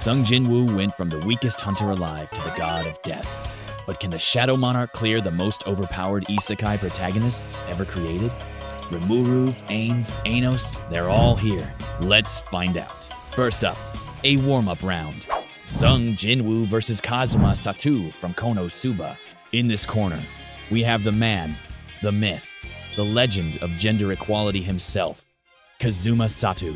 Sung Jinwoo went from the weakest hunter alive to the god of death. But can the Shadow Monarch clear the most overpowered isekai protagonists ever created? Rimuru, Ainz, Ainos, they're all here. Let's find out. First up, a warm-up round. Sung Jinwoo versus Kazuma Satu from Konosuba. In this corner, we have the man, the myth, the legend of gender equality himself, Kazuma Satu.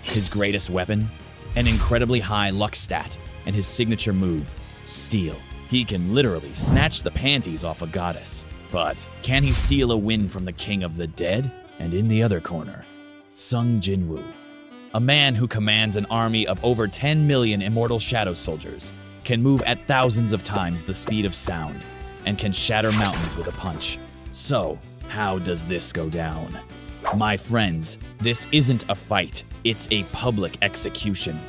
His greatest weapon? An incredibly high luck stat, and his signature move, Steal. He can literally snatch the panties off a goddess. But can he steal a win from the king of the dead? And in the other corner, Sung Jinwoo, a man who commands an army of over 10 million immortal shadow soldiers, can move at thousands of times the speed of sound, and can shatter mountains with a punch. So, how does this go down? My friends, this isn't a fight, it's a public execution.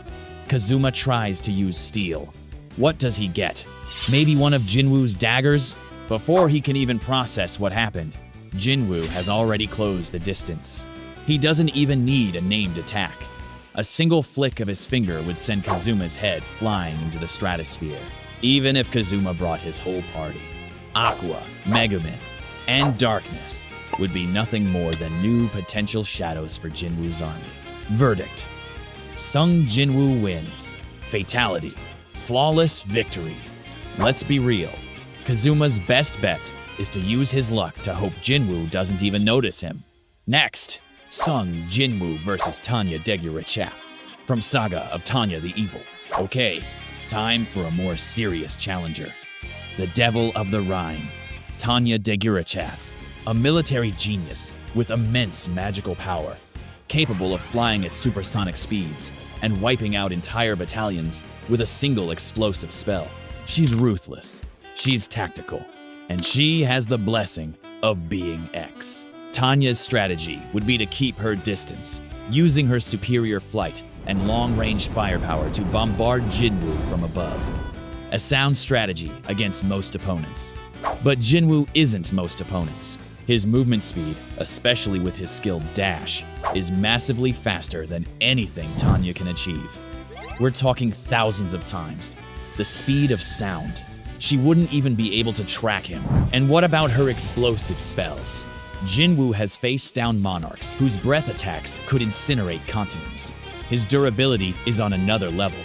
Kazuma tries to use steel. What does he get? Maybe one of Jinwoo's daggers? Before he can even process what happened, Jinwoo has already closed the distance. He doesn't even need a named attack. A single flick of his finger would send Kazuma's head flying into the stratosphere, even if Kazuma brought his whole party. Aqua, Megumin, and Darkness would be nothing more than new potential shadows for Jinwoo's army. Verdict: Sung Jinwoo wins. Fatality. Flawless victory. Let's be real. Kazuma's best bet is to use his luck to hope Jinwoo doesn't even notice him. Next, Sung Jinwoo versus Tanya Degurachaff from Saga of Tanya the Evil. Okay, time for a more serious challenger. The Devil of the Rhine, Tanya Degurachaff, a military genius with immense magical power, capable of flying at supersonic speeds and wiping out entire battalions with a single explosive spell. She's ruthless, she's tactical, and she has the blessing of being X. Tanya's strategy would be to keep her distance, using her superior flight and long-range firepower to bombard Jinwoo from above. A sound strategy against most opponents. But Jinwoo isn't most opponents. His movement speed, especially with his skilled dash, is massively faster than anything Tanya can achieve. We're talking thousands of times. The speed of sound. She wouldn't even be able to track him. And what about her explosive spells? Jinwoo has faced down monarchs whose breath attacks could incinerate continents. His durability is on another level.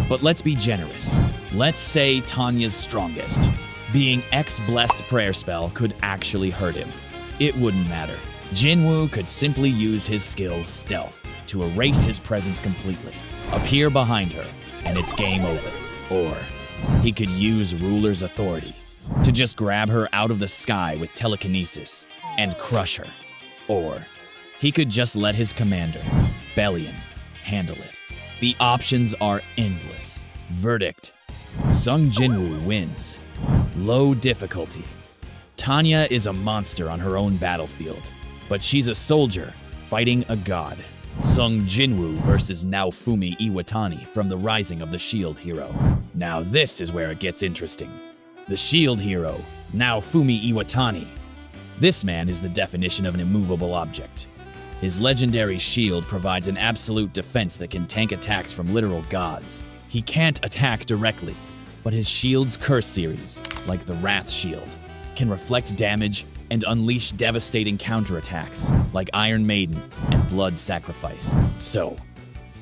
But let's be generous. Let's say Tanya's strongest. Being X-blessed prayer spell could actually hurt him. It wouldn't matter. Jinwoo could simply use his skill Stealth to erase his presence completely, appear behind her, and it's game over. Or he could use Ruler's authority to just grab her out of the sky with telekinesis and crush her. Or he could just let his commander, Bellion, handle it. The options are endless. Verdict: Sung Jinwoo wins. Low difficulty. Tanya is a monster on her own battlefield, but she's a soldier fighting a god. Sung Jinwoo versus Naofumi Iwatani from the Rising of the Shield Hero. Now this is where it gets interesting. The Shield Hero, Naofumi Iwatani. This man is the definition of an immovable object. His legendary shield provides an absolute defense that can tank attacks from literal gods. He can't attack directly, but his shield's curse series, like the Wrath Shield, can reflect damage and unleash devastating counterattacks, like Iron Maiden and Blood Sacrifice. So,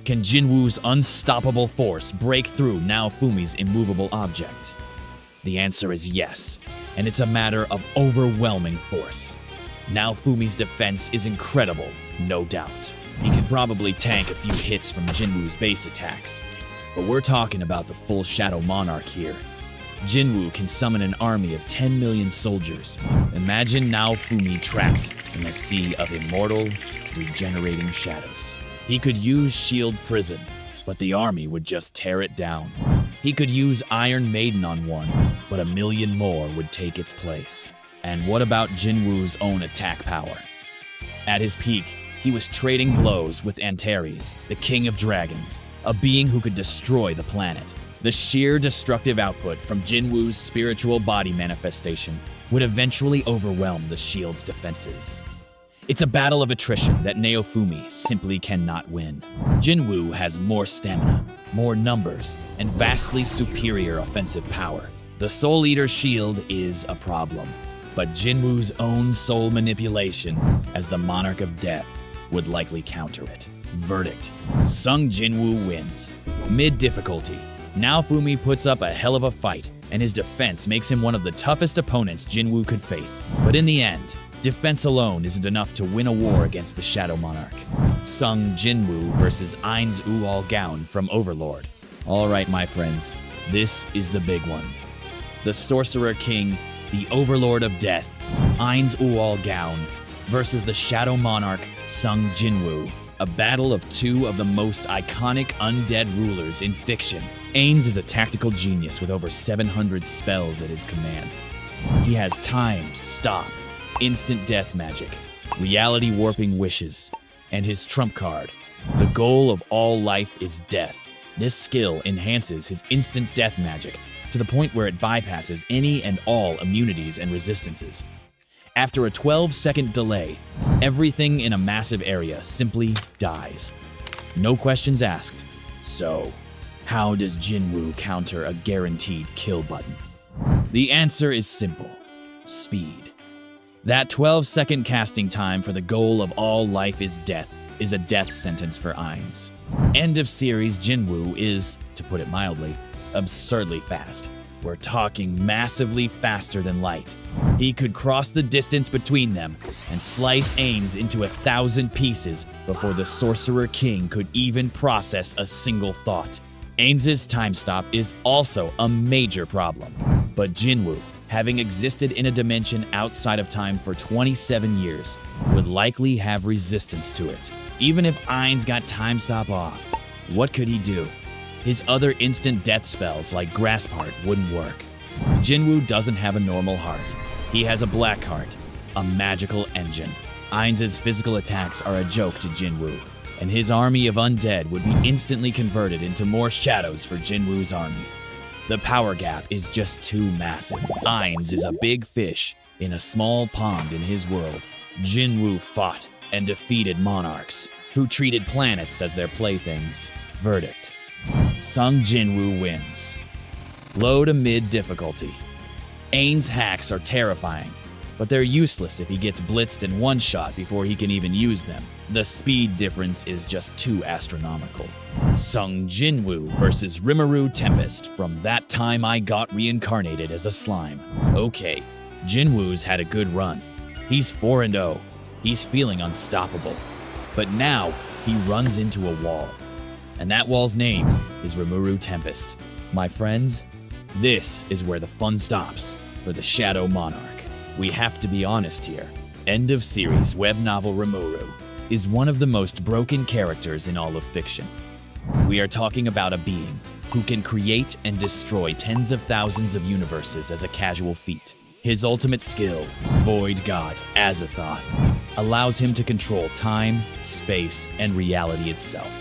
can Jinwoo's unstoppable force break through Naofumi's immovable object? The answer is yes, and it's a matter of overwhelming force. Naofumi's defense is incredible, no doubt. He can probably tank a few hits from Jinwoo's base attacks, but we're talking about the full Shadow Monarch here. Jinwoo can summon an army of 10 million soldiers. Imagine Naofumi trapped in a sea of immortal, regenerating shadows. He could use Shield Prison, but the army would just tear it down. He could use Iron Maiden on one, but a million more would take its place. And what about Jinwoo's own attack power? At his peak, he was trading blows with Antares, the King of Dragons, a being who could destroy the planet. The sheer destructive output from Jinwoo's spiritual body manifestation would eventually overwhelm the shield's defenses. It's a battle of attrition that Naofumi simply cannot win. Jinwoo has more stamina, more numbers, and vastly superior offensive power. The Soul Eater's shield is a problem, but Jinwoo's own soul manipulation as the Monarch of Death would likely counter it. Verdict: Sung Jinwoo wins. Mid-difficulty, Naofumi puts up a hell of a fight, and his defense makes him one of the toughest opponents Jinwoo could face. But in the end, defense alone isn't enough to win a war against the Shadow Monarch. Sung Jinwoo versus Ainz Gaon from Overlord. Alright, my friends, this is the big one. The Sorcerer King, the Overlord of Death, Ainz Gaon, versus the Shadow Monarch, Sung Jinwoo. A battle of two of the most iconic undead rulers in fiction. Ainz is a tactical genius with over 700 spells at his command. He has time, stop, instant death magic, reality warping wishes, and his trump card, the goal of all life is death. This skill enhances his instant death magic to the point where it bypasses any and all immunities and resistances. After a 12-second delay, everything in a massive area simply dies. No questions asked. So, how does Jinwoo counter a guaranteed kill button? The answer is simple: speed. That 12-second casting time for the goal of all life is death is a death sentence for Ainz. End of series Jinwoo is, to put it mildly, absurdly fast. We're talking massively faster than light. He could cross the distance between them and slice Ainz into 1,000 pieces before the Sorcerer King could even process a single thought. Ainz's time stop is also a major problem, but Jinwoo, having existed in a dimension outside of time for 27 years, would likely have resistance to it. Even if Ainz got time stop off, what could he do? His other instant death spells like Grasp Heart wouldn't work. Jinwoo doesn't have a normal heart. He has a black heart, a magical engine. Ainz's physical attacks are a joke to Jinwoo, and his army of undead would be instantly converted into more shadows for Jinwoo's army. The power gap is just too massive. Ainz is a big fish in a small pond in his world. Jinwoo fought and defeated monarchs who treated planets as their playthings. Verdict: Sung Jinwoo wins. Low to mid difficulty. Ainz's hacks are terrifying, but they're useless if he gets blitzed in one shot before he can even use them. The speed difference is just too astronomical. Sung Jinwoo versus Rimuru Tempest from That Time I Got Reincarnated as a Slime. Okay, Jinwoo's had a good run. He's 4-0. He's feeling unstoppable. But now he runs into a wall. And that wall's name is Rimuru Tempest. My friends, this is where the fun stops for the Shadow Monarch. We have to be honest here. End of series web novel Rimuru is one of the most broken characters in all of fiction. We are talking about a being who can create and destroy tens of thousands of universes as a casual feat. His ultimate skill, Void God Azathoth, allows him to control time, space, and reality itself.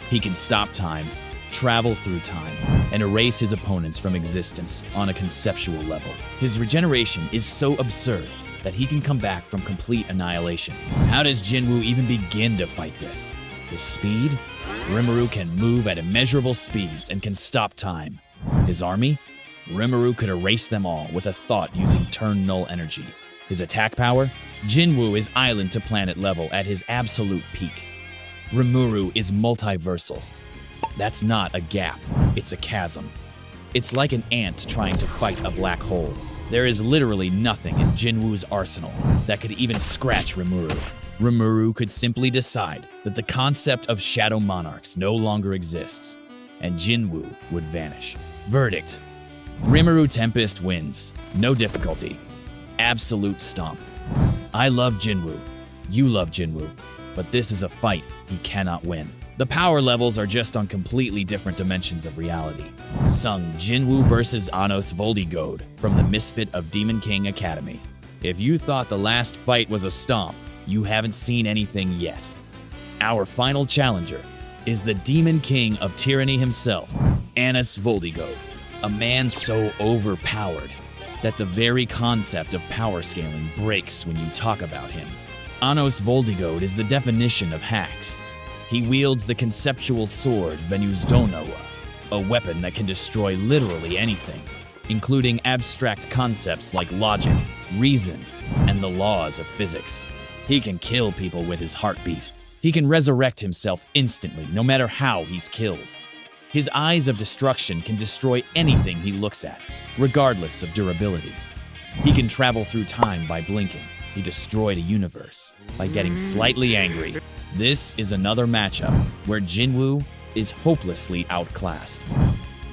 He can stop time, travel through time, and erase his opponents from existence on a conceptual level. His regeneration is so absurd that he can come back from complete annihilation. How does Jinwoo even begin to fight this? His speed? Rimuru can move at immeasurable speeds and can stop time. His army? Rimuru could erase them all with a thought using turn null energy. His attack power? Jinwoo is island to planet level at his absolute peak. Rimuru is multiversal. That's not a gap, it's a chasm. It's like an ant trying to fight a black hole. There is literally nothing in Jinwoo's arsenal that could even scratch Rimuru. Rimuru could simply decide that the concept of Shadow Monarchs no longer exists, and Jinwoo would vanish. Verdict: Rimuru Tempest wins. No difficulty. Absolute stomp. I love Jinwoo. You love Jinwoo. But this is a fight he cannot win. The power levels are just on completely different dimensions of reality. Sung Jinwoo versus Anos Voldigode from the Misfit of Demon King Academy. If you thought the last fight was a stomp, you haven't seen anything yet. Our final challenger is the Demon King of Tyranny himself, Anos Voldigode, a man so overpowered that the very concept of power scaling breaks when you talk about him. Anos Voldigode is the definition of hacks. He wields the conceptual sword Venusdonoa, a weapon that can destroy literally anything, including abstract concepts like logic, reason, and the laws of physics. He can kill people with his heartbeat. He can resurrect himself instantly, no matter how he's killed. His eyes of destruction can destroy anything he looks at, regardless of durability. He can travel through time by blinking. He destroyed a universe by getting slightly angry. This is another matchup where Jinwoo is hopelessly outclassed.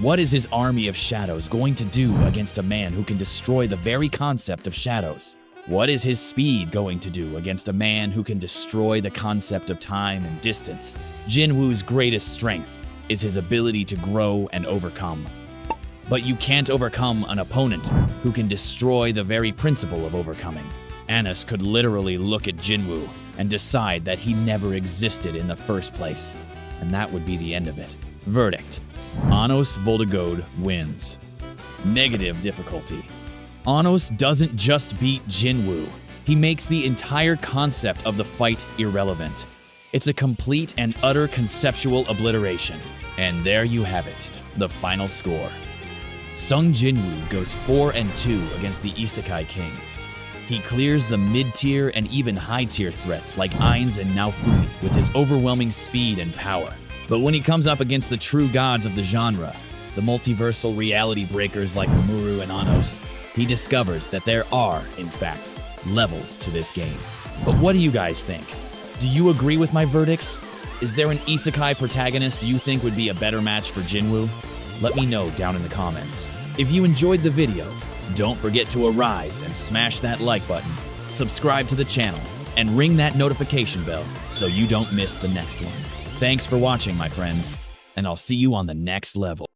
What is his army of shadows going to do against a man who can destroy the very concept of shadows? What is his speed going to do against a man who can destroy the concept of time and distance? Jinwoo's greatest strength is his ability to grow and overcome. But you can't overcome an opponent who can destroy the very principle of overcoming. Ainz could literally look at Jinwoo and decide that he never existed in the first place, and that would be the end of it. Verdict: Anos Voldigode wins. Negative difficulty: Anos doesn't just beat Jinwoo, he makes the entire concept of the fight irrelevant. It's a complete and utter conceptual obliteration. And there you have it, the final score. Sung Jinwoo goes 4-2 against the Isekai Kings. He clears the mid-tier and even high-tier threats like Ainz and Naofumi with his overwhelming speed and power. But when he comes up against the true gods of the genre, the multiversal reality breakers like Rimuru and Anos, he discovers that there are, in fact, levels to this game. But what do you guys think? Do you agree with my verdicts? Is there an isekai protagonist you think would be a better match for Jinwoo? Let me know down in the comments. If you enjoyed the video, don't forget to arise and smash that like button, subscribe to the channel, and ring that notification bell so you don't miss the next one. Thanks for watching, my friends, and I'll see you on the next level.